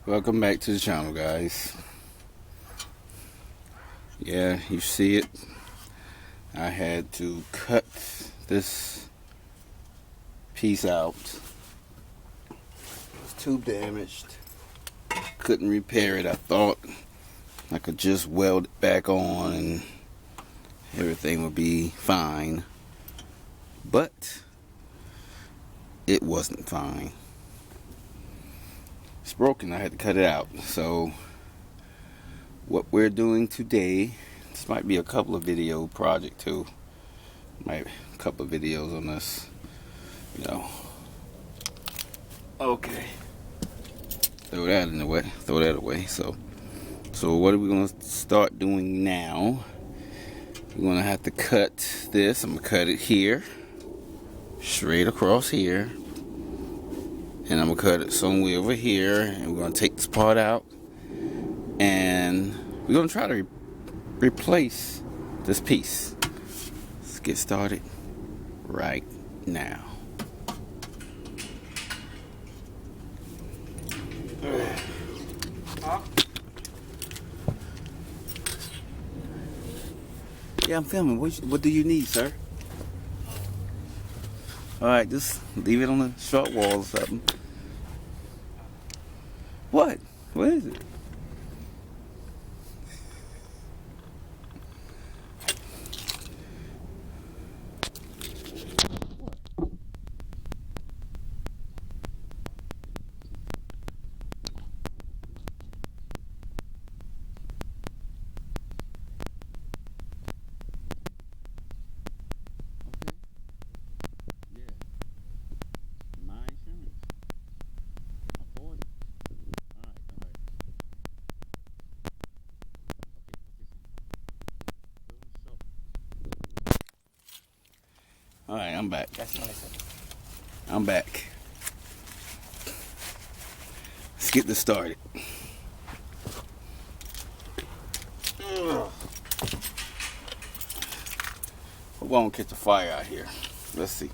Welcome back to the channel, guys. Yeah, you see it. I had to cut this piece out. It's too damaged. Couldn't repair it. I thought I could just weld it back on and everything would be fine. But it wasn't fine. It's broken. I had to cut it out. So what we're doing today, this might be a couple of video project too. Might a couple of videos on this, you know. Okay. Throw that away. So what are we gonna start doing now? We're gonna have to cut this. I'm gonna cut it here, straight across here. And I'm gonna cut it somewhere over here, and we're gonna take this part out, and we're gonna try to replace this piece. Let's get started right now. Yeah, I'm filming. What do you need, sir? Alright, just leave it on the short wall or something. What? What is it? Alright, I'm back. I'm back. Let's get this started. Hope I won't catch a fire out here. Let's see.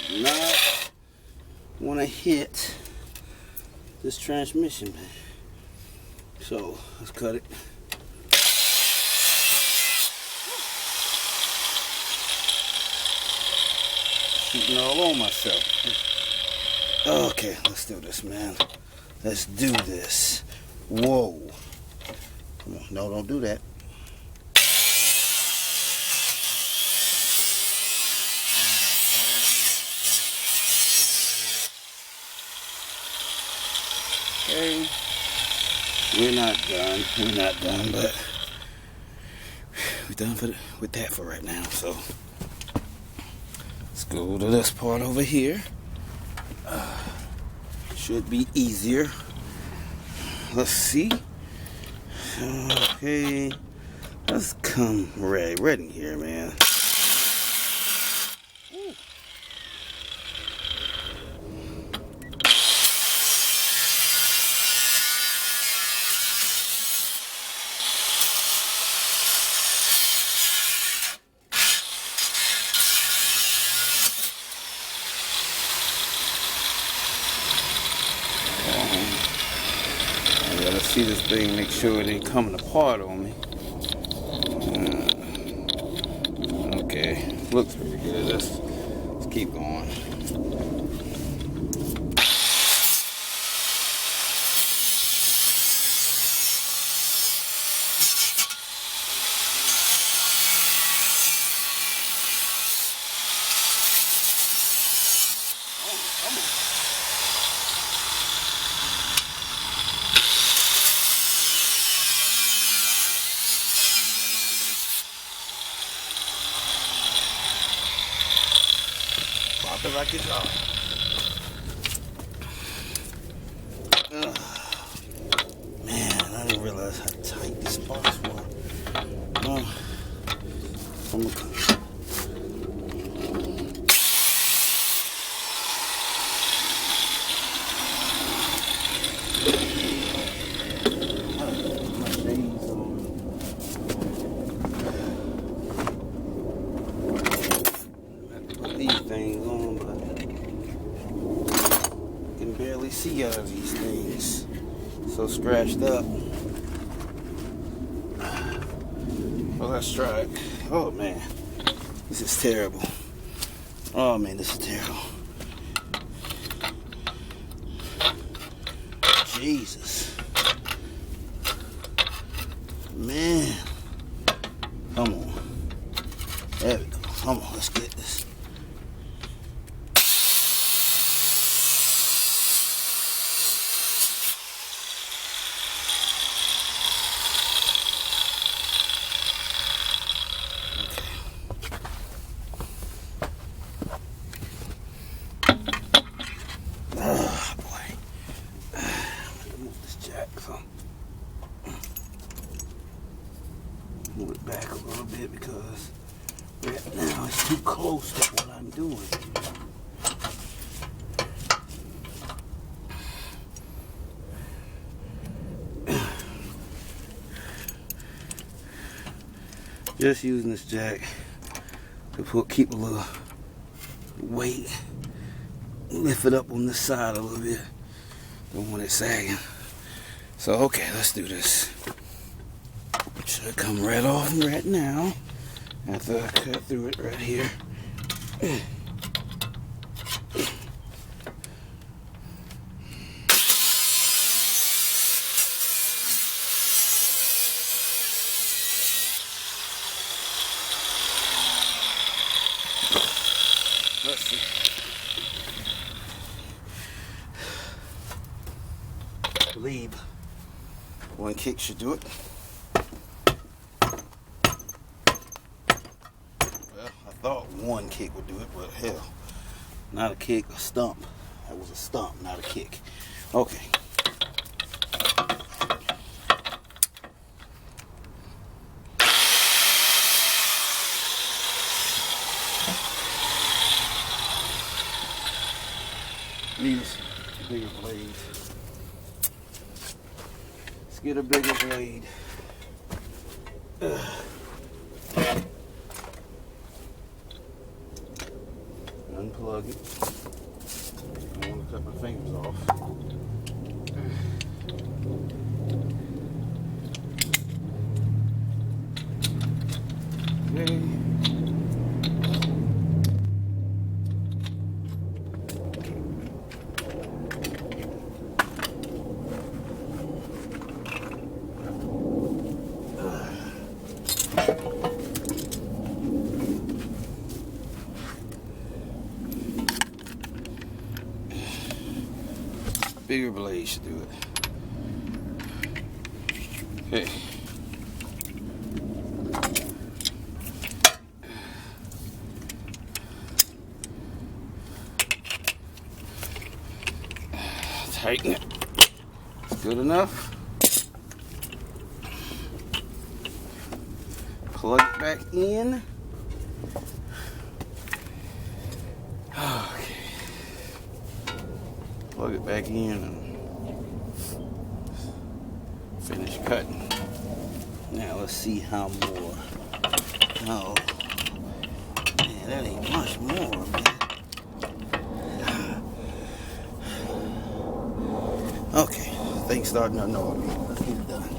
Not want to hit this transmission, man. So let's cut it. Shooting all on myself. Okay, let's do this, man. Let's do this. Whoa. Come on, no, don't do that. Okay, we're not done, but we're done with that for right now. So let's go to this part over here. Should be easier. Let's see. Okay, let's come right in here, man. I gotta see this thing, make sure it ain't coming apart on me. Okay, looks pretty good. Let's keep going. like it's off. Man, I didn't realize how tight these spots were. See out of these things, so scratched up. Well, let's try it. Oh man, this is terrible. Oh man, this is terrible. Jesus, man, come on. There we go. Come on, let's get this. Move it back a little bit because right now it's too close to what I'm doing. Just using this jack to keep a little weight, lift it up on this side a little bit. Don't want it sagging. So okay, let's do this. Should come right off right now after I cut through it right here. Let's see. I believe one kick should do it. I thought one kick would do it, but hell, not a kick, a stump. That was a stump, not a kick. Okay. Needs a bigger blade. Let's get a bigger blade. Unplug it. I don't want to cut my fingers off. Okay. Bigger blade should do it. Okay. Tighten it. It's good enough. Plug it back in. Okay. Plug it back in and finish cutting. Now let's see how more. Oh, man, that ain't much more, man. Okay, things starting to annoy me. Let's get it done.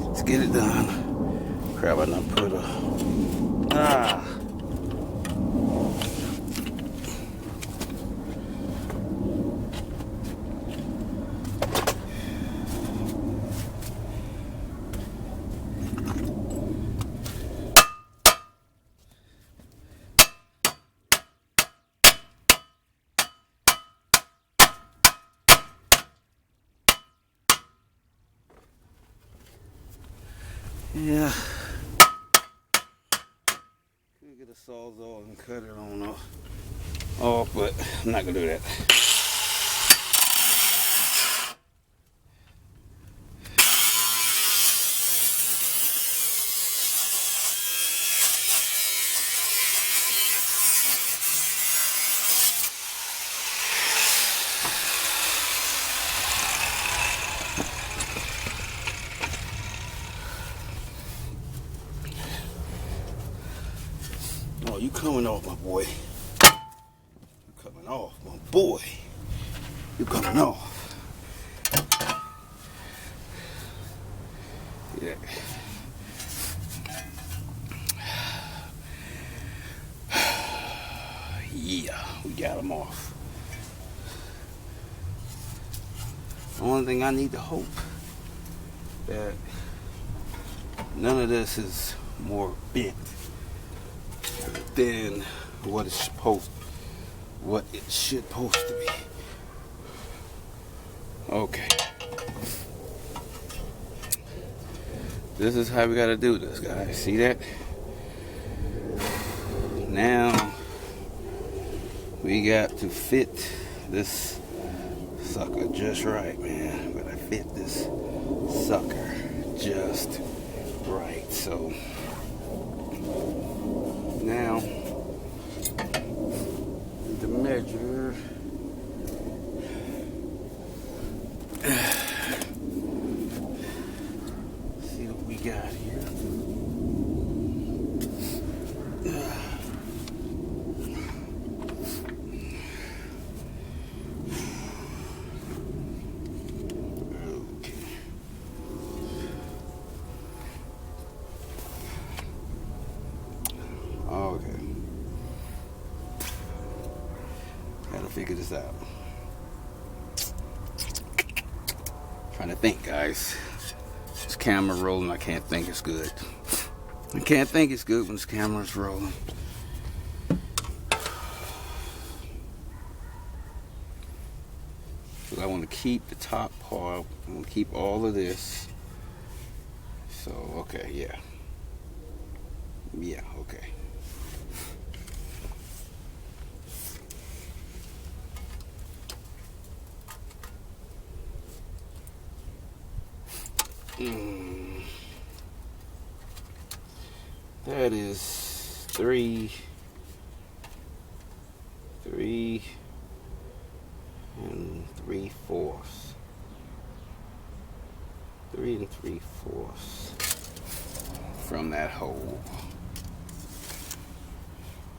Let's get it done. Crap, I done put a... Yeah. Could get a Sawzall and cut it on off, but I'm not gonna do that. Oh, you coming off, my boy. You coming off, my boy. You coming off. Yeah. Yeah, we got him off. The only thing I need to hope that none of this is more bent than what it should supposed to be. Okay. This is how we gotta do this, guys. See that? Now we got to fit this sucker just right, man. We gotta fit this sucker just right. So now the measure. See what we got here. Okay. Gotta figure this out. Trying to think, guys. This camera rolling, I can't think it's good. I can't think it's good when this camera's rolling. So I want to keep the top part. I want to keep all of this. So, okay, yeah. Yeah, okay. That is 3 3/4. 3 3/4 from that hole.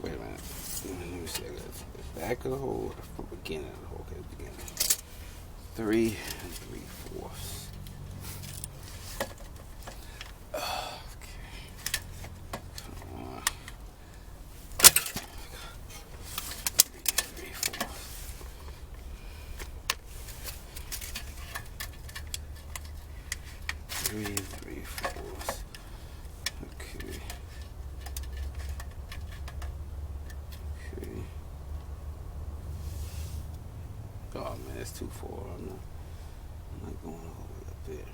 Wait a minute. Let me see. I got the back of the hole, the beginning of the hole. Okay, beginning. 3 3/4. Three 3/4. Okay. Okay. Oh man, it's too far. I'm not going all the way up there.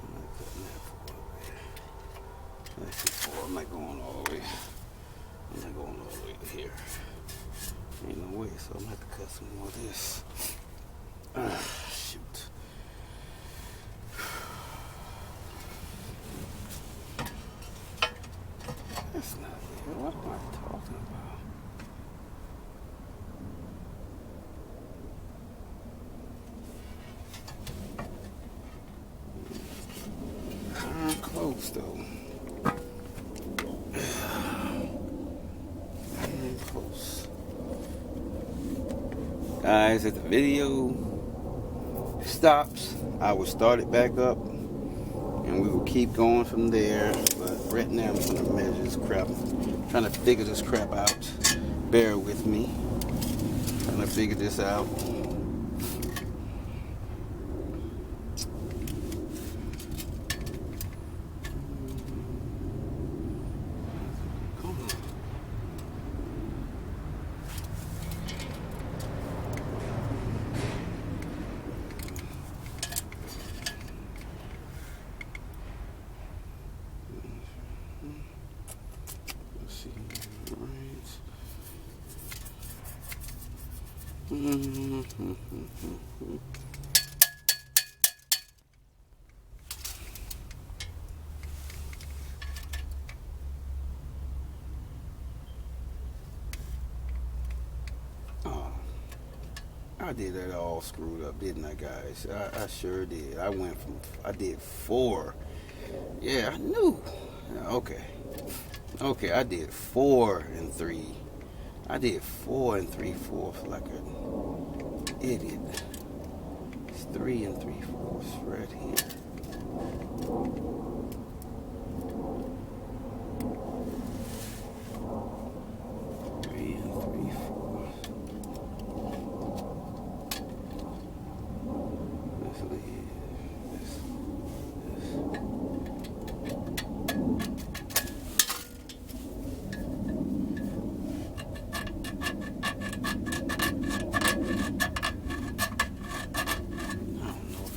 I'm not cutting that far up there. That's too far. I'm not going all the way. I'm not going all the way to here. Ain't no way, so I'm gonna have to cut some more of this. Shoot. That's not it. What am I talking about? I'm close though. I'm close. Guys, if the video stops, I will start it back up and we will keep going from there. But right now I'm trying to measure this crap. I'm trying to figure this crap out. Bear with me. Trying to figure this out. Oh, I did that all screwed up, didn't I, guys? I sure did. I did 4. Yeah, I knew. Okay. Okay, I did 4 and 3. I did 4 and 3/4 like an idiot. It's 3 and 3/4 right here. 3 and 3/4. Let's leave this.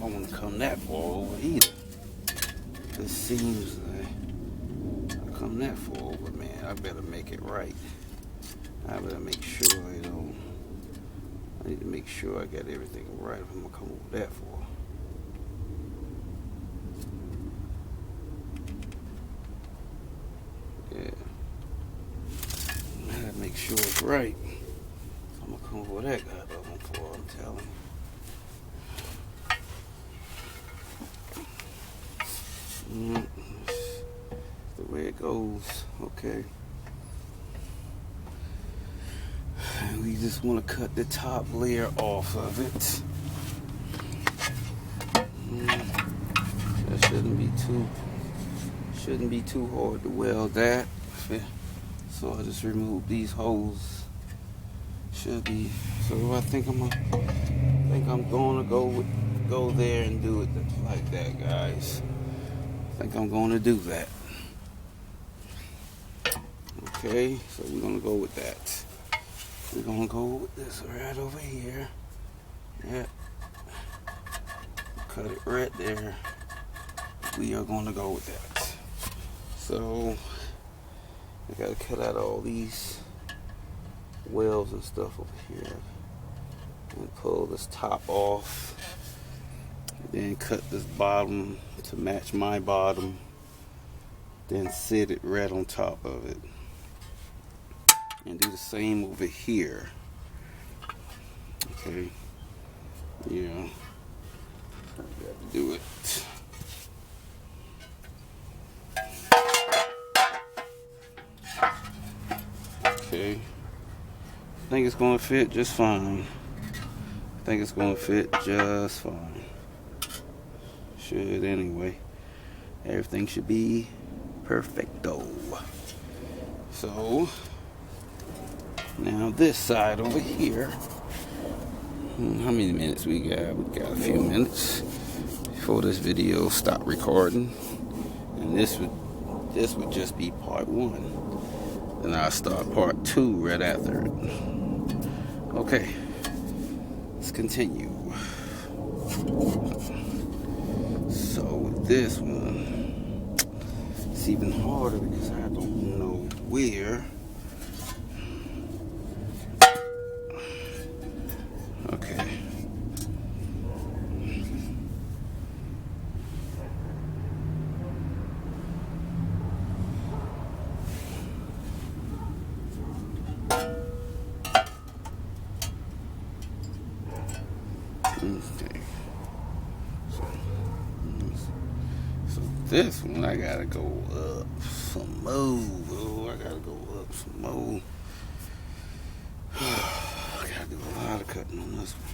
I want to come that far over either. It seems like I come that far over, man. I better make it right. I better make sure I need to make sure I got everything right if I'm gonna come over that far. Yeah. I gotta make sure it's right. I'm gonna come over that guy level for, I'm telling you. That's the way it goes. Okay. And we just want to cut the top layer off of it. That shouldn't be too hard to weld that. So I just remove these holes. Should be. So I think I'm gonna go there and do it like that, guys. I think I'm going to do that. Okay, so we're going to go with that. We're going to go with this right over here. Yeah. Cut it right there. We are going to go with that. So, I got to cut out all these welds and stuff over here. And pull this top off. Then cut this bottom to match my bottom. Then sit it right on top of it. And do the same over here. Okay. Yeah. I got to do it. Okay. I think it's going to fit just fine. I think it's going to fit just fine. Should anyway. Everything should be perfecto. So now this side over here. How many minutes we got? We got a few minutes before this video stop recording. And this would just be part 1. Then I'll start part 2 right after it. Okay. Let's continue. So with this one, it's even harder because I don't know where. Okay. Okay. So this one I gotta go up some more. Oh, I gotta go up some more. I gotta do a lot of cutting on this one.